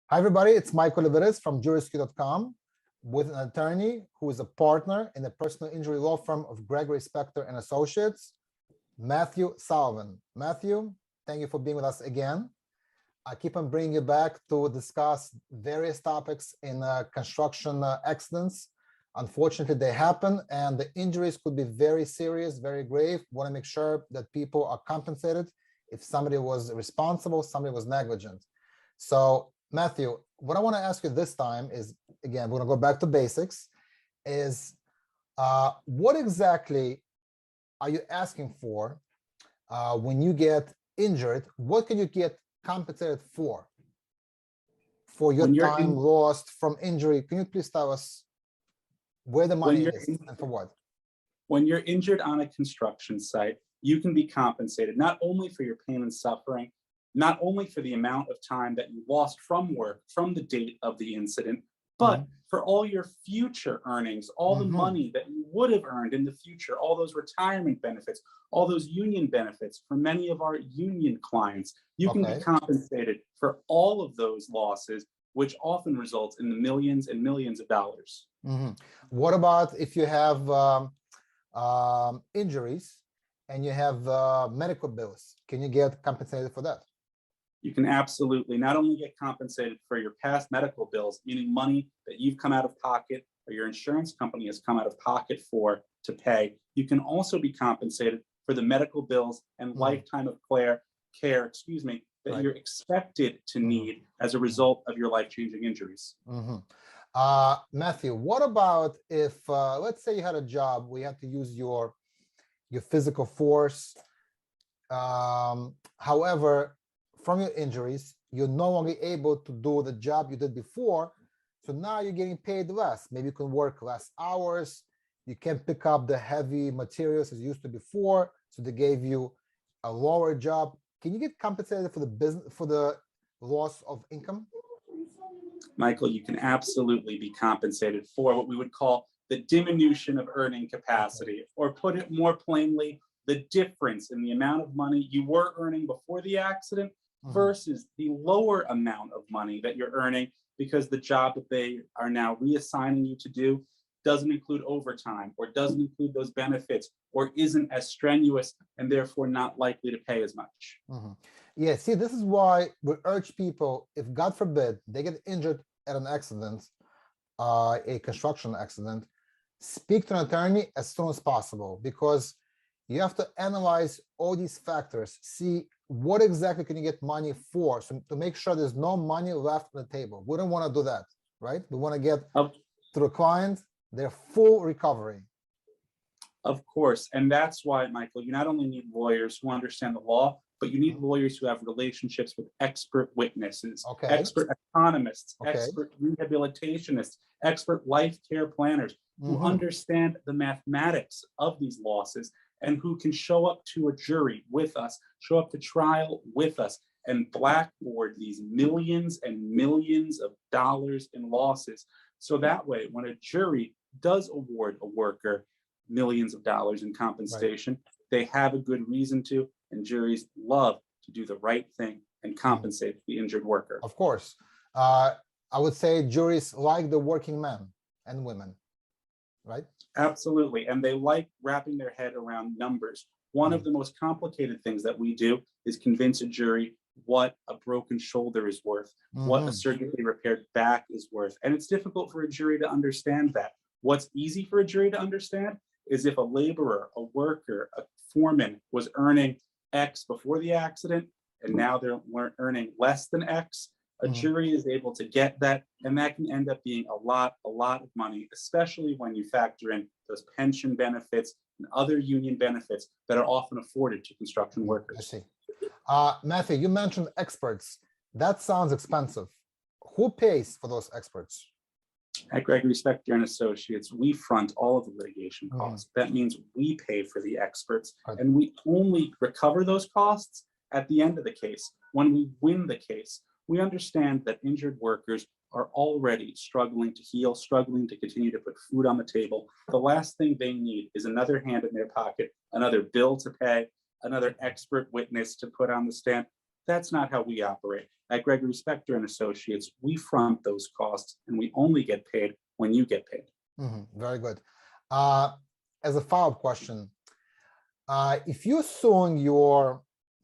Hi, everybody. It's Michael Leveres from jurisq.com with an attorney who is a partner in the personal injury law firm of Gregory, Spektor and Associates, Matthew Sullivan. Matthew, thank you for being with us again. I keep on bringing you back to discuss various topics in construction accidents. Unfortunately, they happen and the injuries could be very serious, very grave. We want to make sure that people are compensated if somebody was responsible, somebody was negligent. So Matthew, what I want to ask you this time is, again, we're going to go back to basics, is what exactly are you asking for when you get injured? What can you get compensated for your time lost from injury? Can you please tell us where the money is and for what? When you're injured on a construction site, you can be compensated not only for your pain and suffering, not only for the amount of time that you lost from work from the date of the incident, but for all your future earnings, all the money that you would have earned in the future, all those retirement benefits, all those union benefits. For many of our union clients, you can be compensated for all of those losses, which often results in the millions and millions of dollars. What about if you have injuries and you have medical bills? Can you get compensated for that? You can absolutely not only get compensated for your past medical bills, meaning money that you've come out of pocket or your insurance company has come out of pocket for to pay. You can also be compensated for the medical bills and lifetime of care, that you're expected to need as a result of your life-changing injuries. Matthew, what about if, let's say you had a job where you had to use your physical force, however, from your injuries, you're no longer able to do the job you did before. So now you're getting paid less. Maybe you can work less hours. You can't pick up the heavy materials as you used to before. So they gave you a lower job. Can you get compensated for the loss of income? Michael, you can absolutely be compensated for what we would call the diminution of earning capacity, or put it more plainly, the difference in the amount of money you were earning before the accident versus the lower amount of money that you're earning because the job that they are now reassigning you to do doesn't include overtime or doesn't include those benefits or isn't as strenuous and therefore not likely to pay as much. Yeah, see, this is why we urge people, if God forbid they get injured at an accident, a construction accident, speak to an attorney as soon as possible, because you have to analyze all these factors, see what exactly can you get money for, so to make sure there's no money left on the table. We don't want to do that, right? We want to get to the client their full recovery. Of course, and that's why, Michael, you not only need lawyers who understand the law, but you need lawyers who have relationships with expert witnesses, expert economists, expert rehabilitationists, expert life care planners who understand the mathematics of these losses and who can show up to a jury with us, show up to trial with us, and blackboard these millions and millions of dollars in losses. So that way, when a jury does award a worker millions of dollars in compensation, they have a good reason to, and juries love to do the right thing and compensate the injured worker. Of course. I would say juries like the working men and women, right? Absolutely, and they like wrapping their head around numbers. One of the most complicated things that we do is convince a jury what a broken shoulder is worth, what a surgically repaired back is worth. And it's difficult for a jury to understand that. What's easy for a jury to understand is if a laborer, a worker, a foreman was earning X before the accident, and now they're earning less than X, a jury is able to get that, and that can end up being a lot of money, especially when you factor in those pension benefits and other union benefits that are often afforded to construction workers. I see. Matthew, you mentioned experts. That sounds expensive. Who pays for those experts? At Gregory, Spektor and Associates, we front all of the litigation costs. That means we pay for the experts, and we only recover those costs at the end of the case. When we win the case, we understand that injured workers are already struggling to heal, struggling to continue to put food on the table. The last thing they need is another hand in their pocket, another bill to pay, another expert witness to put on the stand. That's not how we operate. At Gregory, Spektor and Associates, we front those costs and we only get paid when you get paid. Very good. As a follow-up question, if you're suing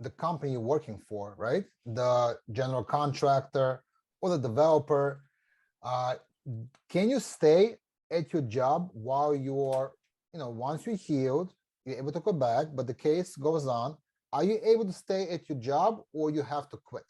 the company you're working for, right? The general contractor or the developer, can you stay at your job while you're, once you're healed, you're able to go back, but the case goes on. Are you able to stay at your job or you have to quit?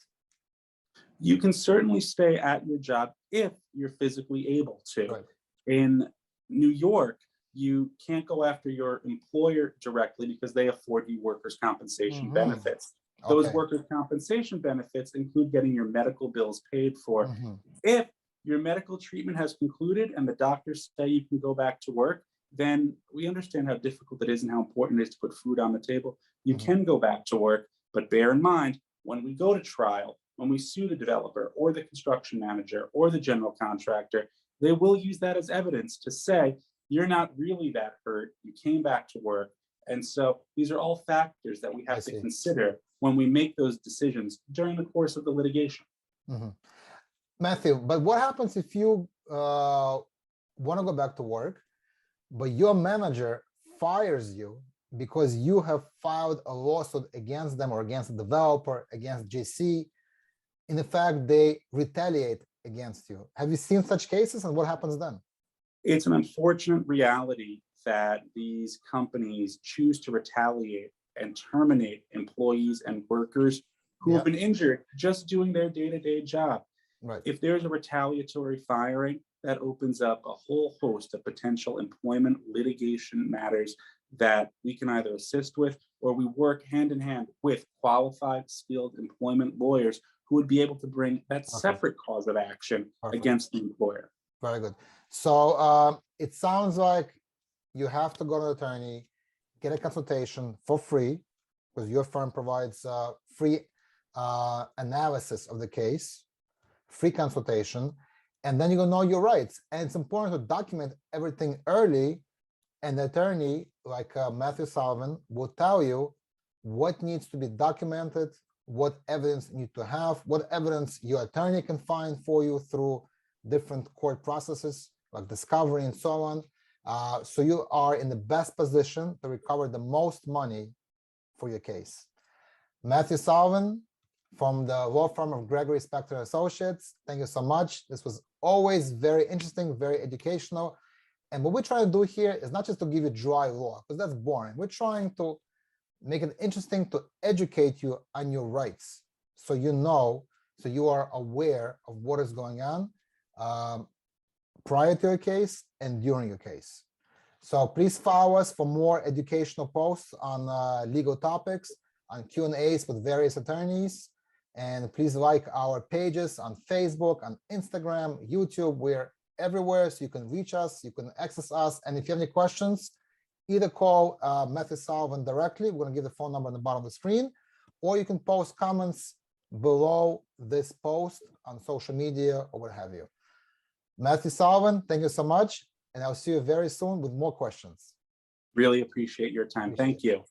You can certainly stay at your job if you're physically able to. Right. In New York, you can't go after your employer directly because they afford you workers' compensation benefits. Those workers' compensation benefits include getting your medical bills paid for. If your medical treatment has concluded and the doctors say you can go back to work, then we understand how difficult it is and how important it is to put food on the table. You can go back to work, but bear in mind, when we go to trial, when we sue the developer or the construction manager or the general contractor, they will use that as evidence to say, you're not really that hurt, you came back to work. And so these are all factors that we have to consider when we make those decisions during the course of the litigation. Matthew, but what happens if you want to go back to work, but your manager fires you because you have filed a lawsuit against them or against the developer, against JC? In effect, they retaliate against you. Have you seen such cases, and what happens then? It's an unfortunate reality that these companies choose to retaliate and terminate employees and workers who have been injured just doing their day-to-day job. Right. If there's a retaliatory firing, that opens up a whole host of potential employment litigation matters that we can either assist with, or we work hand in hand with qualified, skilled employment lawyers who would be able to bring that separate cause of action against the employer. Very good. So it sounds like you have to go to an attorney, get a consultation for free, because your firm provides free analysis of the case, free consultation, and then you're gonna know your rights. And it's important to document everything early, and the attorney, like Matthew Sullivan, will tell you what needs to be documented, what evidence you need to have, what evidence your attorney can find for you through different court processes like discovery and so on. So you are in the best position to recover the most money for your case. Matthew Sullivan from the law firm of Gregory, Spektor Associates, thank you so much. This was always very interesting, very educational. And what we're trying to do here is not just to give you dry law, because that's boring. We're trying to make it interesting to educate you on your rights. So you know, so you are aware of what is going on prior to your case and during your case. So please follow us for more educational posts on legal topics, on Q&As with various attorneys. And please like our pages on Facebook, on Instagram, YouTube. We're everywhere, so you can reach us, you can access us. And if you have any questions, either call Matthew Sullivan directly. We're going to give the phone number on the bottom of the screen, or you can post comments below this post on social media or what have you. Matthew Sullivan, thank you so much. And I'll see you very soon with more questions. Really appreciate your time. Thank you.